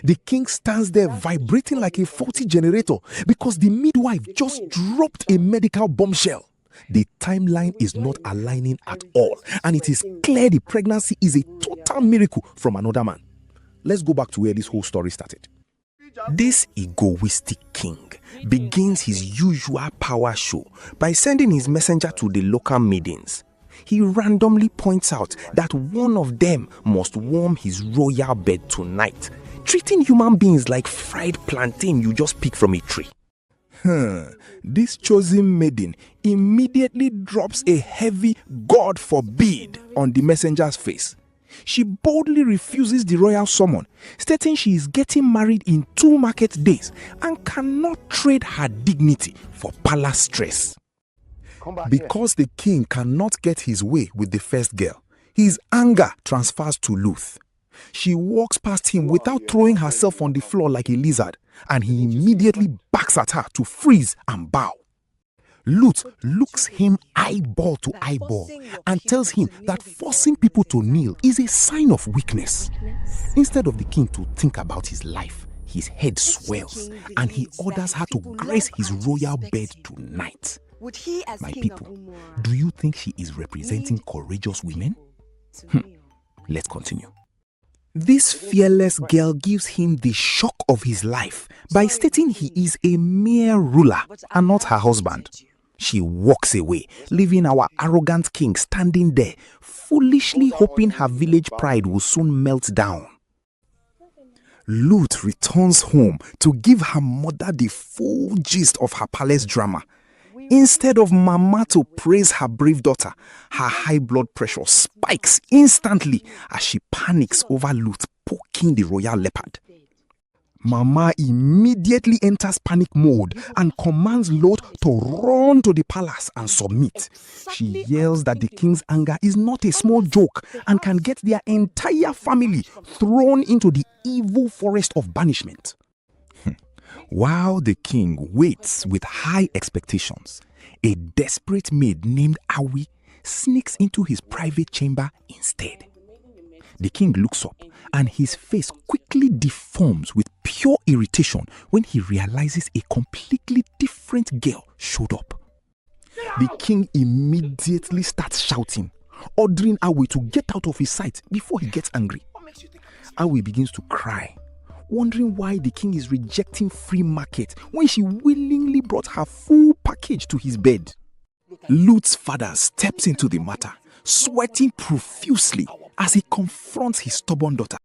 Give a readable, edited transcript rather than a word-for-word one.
The king stands there vibrating like a faulty generator because the midwife just dropped a medical bombshell. The timeline is not aligning at all, and it is clear the pregnancy is a total miracle from another man. Let's go back to where this whole story started. This egoistic king begins his usual power show by sending his messenger to the local maidens. He randomly points out that one of them must warm his royal bed tonight, treating human beings like fried plantain you just pick from a tree. This chosen maiden immediately drops a heavy "God forbid" on the messenger's face. She boldly refuses the royal summon, stating she is getting married in 2 market days and cannot trade her dignity for palace stress. Because the king cannot get his way with the first girl, his anger transfers to Luth. She walks past him without throwing herself on the floor like a lizard, and he immediately backs at her to freeze and bow. Luth looks him eyeball to eyeball and tells him that forcing people to kneel is a sign of weakness. Instead of the king to think about his life, his head swells and he orders her to grace his royal bed tonight. My people, do you think she is representing courageous women? Let's continue. This fearless girl gives him the shock of his life by stating he is a mere ruler and not her husband. She walks away, leaving our arrogant king standing there, foolishly hoping her village pride will soon melt down. Luth returns home to give her mother the full gist of her palace drama. Instead of Mama to praise her brave daughter, her high blood pressure spikes instantly as she panics over Luth poking the royal leopard. Mama immediately enters panic mode and commands Lot to run to the palace and submit. She yells that the king's anger is not a small joke and can get their entire family thrown into the evil forest of banishment. While the king waits with high expectations, a desperate maid named Awi sneaks into his private chamber instead. The king looks up and his face quickly deforms with pure irritation when he realizes a completely different girl showed up. The king immediately starts shouting, ordering Awi to get out of his sight before he gets angry. Awi begins to cry, wondering why the king is rejecting free market when she willingly brought her full package to his bed. Luth's father steps into the matter, sweating profusely as he confronts his stubborn daughter.